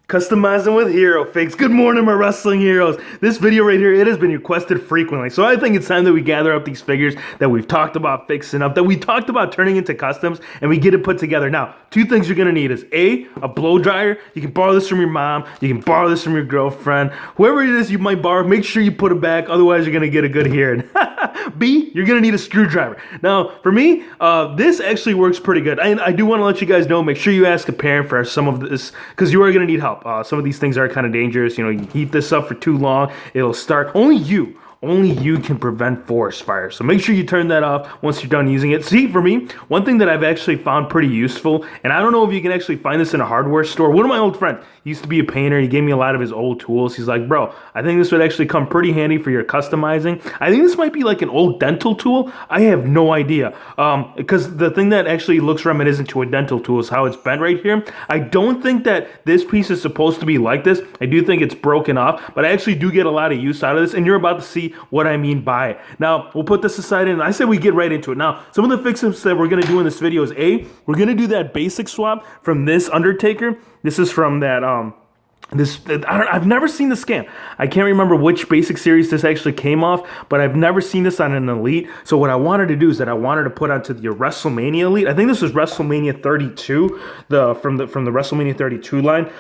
Customizing with hero fakes. Good morning, my wrestling heroes. This video right here, it has been requested frequently. So I think it's time that we gather up these figures that we've talked about fixing up, that we talked about turning into customs, and we get it put together. Now, two things you're gonna need is a blow dryer. You can borrow this from your mom. You can borrow this from your girlfriend. Whoever it is you might borrow, make sure you put it back. Otherwise, you're gonna get a good hearing. B, you're gonna need a screwdriver. Now, for me, this actually works pretty good. I do wanna let you guys know, make sure you ask a parent for some of this, because you are gonna need help. Some of these things are kind of dangerous. You know, you heat this up for too long, it'll start. Only you can prevent forest fire. So make sure you turn that off once you're done using it. See, for me, one thing that I've actually found pretty useful, and I don't know if you can actually find this in a hardware store. One of my old friends used to be a painter. He gave me a lot of his old tools. He's like, bro, I think this would actually come pretty handy for your customizing. I think this might be like an old dental tool. I have no idea. Because the thing that actually looks reminiscent to a dental tool is how it's bent right here. I don't think that this piece is supposed to be like this. I do think it's broken off, but I actually do get a lot of use out of this, and you're about to see what I mean by it. Now, we'll put this aside, and I said we get right into it. Now, some of the fixes that we're going to do in this video is we're going to do that basic swap from this Undertaker. This is from that, I've never seen the scan. I can't remember which basic series this actually came off, but I've never seen this on an Elite. So what I wanted to do is that I wanted to put onto the WrestleMania Elite. I think this was WrestleMania 32, from the WrestleMania 32 line.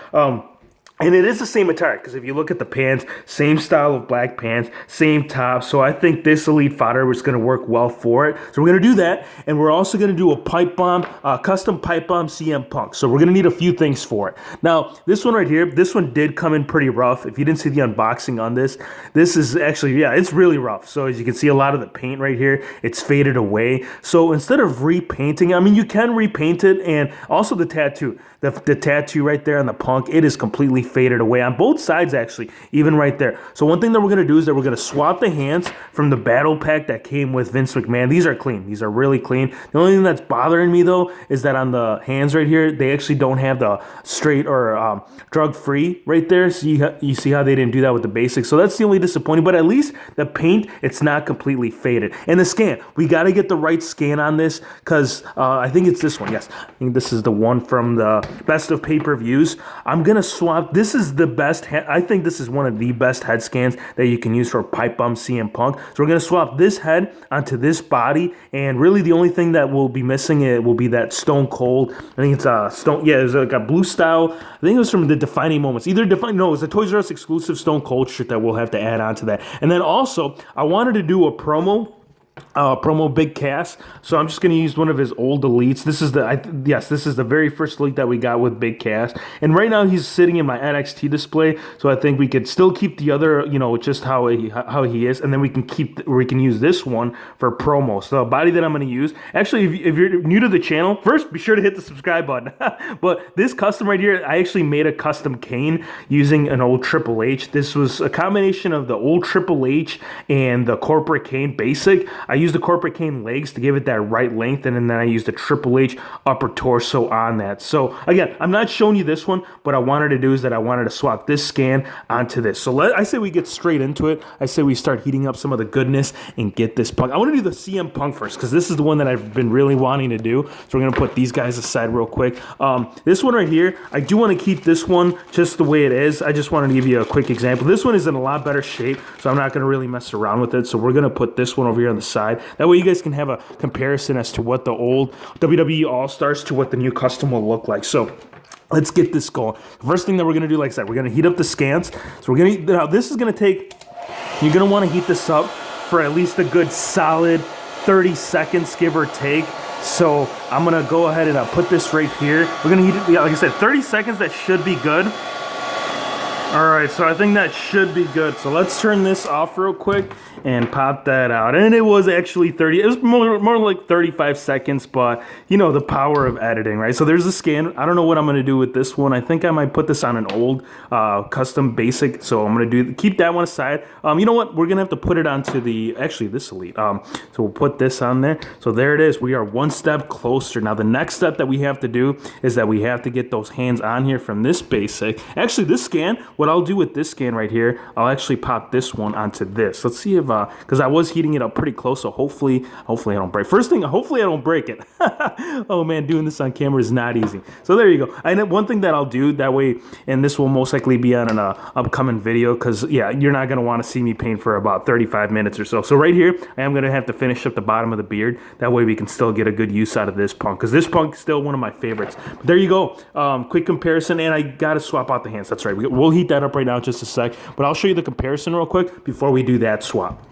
And it is the same attire, because if you look at the pants, same style of black pants, same top. So I think this Elite fodder was going to work well for it. So we're going to do that, and we're also going to do a pipe bomb, custom pipe bomb CM Punk. So we're going to need a few things for it. Now, this one right here, this one did come in pretty rough. If you didn't see the unboxing on this, this is actually, yeah, it's really rough. So as you can see, a lot of the paint right here, it's faded away. So instead of repainting, I mean, you can repaint it, and also the tattoo. The tattoo right there on the Punk, it is completely faded away on both sides, actually, even right there. So one thing that we're going to do is that we're going to swap the hands from the battle pack that came with Vince McMahon. These are clean. These are really clean. The only thing that's bothering me, though, is that on the hands right here, they actually don't have the straight or drug-free right there. So you see how they didn't do that with the basics. So that's the only disappointing. But at least the paint, it's not completely faded. And the scan, we got to get the right scan on this, because I think it's this one. Yes, I think this is the one from the best of pay-per-views. I'm going to swap. This is the best. I think this is one of the best head scans that you can use for pipe bomb CM Punk. So we're going to swap this head onto this body, and really the only thing that will be missing, it will be that Stone Cold. I think it's a Stone. Yeah, it's like a blue style. I think it was from the Defining Moments. Either no, it's a Toys R Us exclusive Stone Cold shirt that we'll have to add on to that. And then also, I wanted to do a promo Big Cass. So I'm just going to use one of his old Elites. This is this is the very first Elite that we got with Big Cass. And right now he's sitting in my NXT display. So I think we could still keep the other, just how he is. And then we can use this one for promo. So the body that I'm going to use, actually, if you're new to the channel, first be sure to hit the subscribe button. But this custom right here, I actually made a custom Kane using an old Triple H. This was a combination of the old Triple H and the corporate Kane basic. I used the corporate Kane legs to give it that right length, and then I used the Triple H upper torso on that. So again, I'm not showing you this one, but I wanted to do is that I wanted to swap this scan onto this. So I say we get straight into it. I say we start heating up some of the goodness and get this Punk. I want to do the CM Punk first, because this is the one that I've been really wanting to do. So we're going to put these guys aside real quick. This one right here, I do want to keep this one just the way it is. I just wanted to give you a quick example. This one is in a lot better shape, so I'm not going to really mess around with it. So we're going to put this one over here on the side. That way you guys can have a comparison as to what the old WWE All-Stars to what the new custom will look like. So let's get this going. The first thing that we're going to do, like I said, we're going to heat up the scans. So we're going to, now this is going to take, you're going to want to heat this up for at least a good solid 30 seconds, give or take. So I'm going to go ahead and put this right here. We're going to heat it, yeah, like I said, 30 seconds, that should be good. All right, so I think that should be good. So let's turn this off real quick and pop that out. And it was actually 30, it was more like 35 seconds, but the power of editing, right? So there's the scan. I don't know what I'm going to do with this one. I think I might put this on an old custom basic. So I'm going to keep that one aside. You know what? We're going to have to put it onto this Elite. So we'll put this on there. So there it is. We are one step closer. Now the next step that we have to do is that we have to get those hands on here from this basic. Actually, this scan what I'll do with this scan right here, I'll actually pop this one onto this. Let's see if, because I was heating it up pretty close, so hopefully I don't break. First thing, hopefully I don't break it. Oh man, doing this on camera is not easy. So there you go. And one thing that I'll do that way, and this will most likely be on an upcoming video, because yeah, you're not going to want to see me paint for about 35 minutes or so. So right here, I am going to have to finish up the bottom of the beard. That way we can still get a good use out of this punk, because this punk is still one of my favorites. But there you go. Quick comparison, and I got to swap out the hands. That's right. We'll heat that up right now in just a sec, but I'll show you the comparison real quick before we do that swap.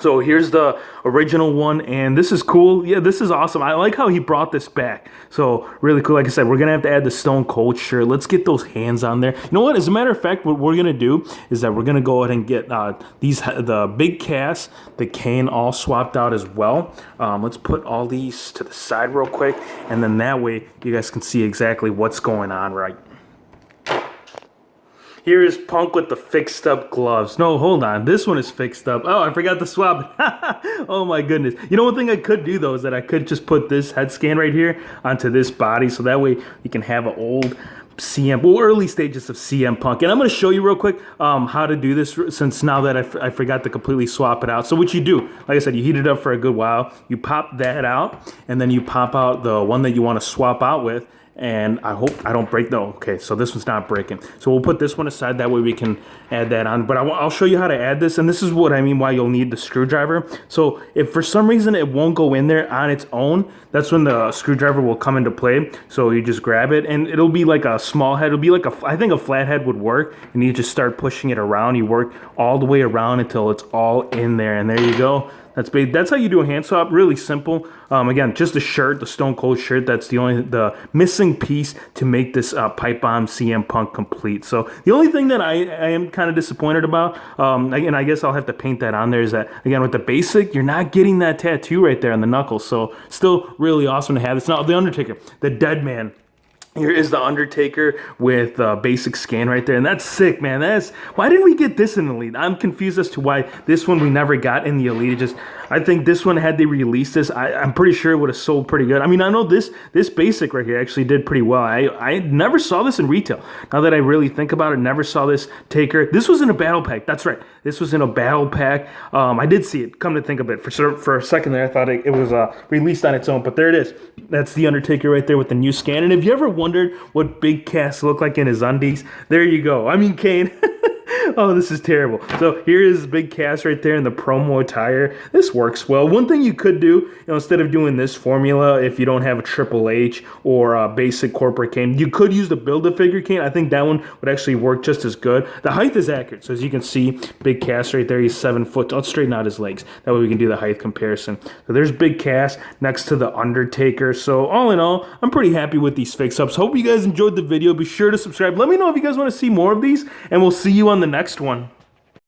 So here's the original one, and this is cool. Yeah, this is awesome. I like how he brought this back. So really cool. Like I said, we're going to have to add the Stone Cold shirt. Let's get those hands on there. You know what? As a matter of fact, what we're going to do is that we're going to go ahead and get the big cast, the Kane all swapped out as well. Let's put all these to the side real quick, and then that way you guys can see exactly what's going on right. Here is Punk with the fixed up gloves. No, hold on. This one is fixed up. Oh, I forgot to swap. Oh my goodness. You know, one thing I could do though is that I could just put this head scan right here onto this body, so that way you can have an old early stages of CM Punk. And I'm going to show you real quick how to do this, since now that I forgot to completely swap it out. So what you do, like I said, you heat it up for a good while, you pop that out, and then you pop out the one that you want to swap out with. And I hope I don't break. No, okay, so this one's not breaking. So we'll put this one aside. That way we can add that on. But I'll show you how to add this. And this is what I mean why you'll need the screwdriver. So if for some reason it won't go in there on its own, that's when the screwdriver will come into play. So you just grab it, and it'll be like a small head. It'll be like I think a flat head would work. And you just start pushing it around. You work all the way around until it's all in there. And there you go. That's how you do a hand swap. Really simple. Again, just the shirt, the Stone Cold shirt. That's the missing piece to make this pipe bomb CM Punk complete. So the only thing that I am kind of disappointed about, and I guess I'll have to paint that on there, is that again with the basic, you're not getting that tattoo right there on the knuckles. So still really awesome to have. It's not the Undertaker, the Dead Man. Here is the Undertaker with basic scan right there, and that's sick, man. Why didn't we get this in the Elite? I'm confused as to why this one we never got in the Elite. I think this one, had they released this, I'm pretty sure it would have sold pretty good. I mean, I know this basic right here actually did pretty well. I never saw this in retail. Now that I really think about it, never saw this Taker. This was in a battle pack. That's right. This was in a battle pack. I did see it. Come to think of it, for a second there, I thought it was released on its own, but there it is. That's the Undertaker right there with the new scan. And if you ever wondered what Big Cass looked like in his undies, there you go. I mean, Kane. Oh, this is terrible. So here is Big Cass right there in the promo attire. This works well. One thing you could do, instead of doing this formula, if you don't have a Triple H or a basic corporate Kane, you could use the Build-A-Figure Kane. I think that one would actually work just as good. The height is accurate. So as you can see, Big Cass right there, he's 7 foot. Let's straighten out his legs. That way we can do the height comparison. So there's Big Cass next to the Undertaker. So all in all, I'm pretty happy with these fix-ups. Hope you guys enjoyed the video. Be sure to subscribe. Let me know if you guys want to see more of these, and we'll see you on the next one.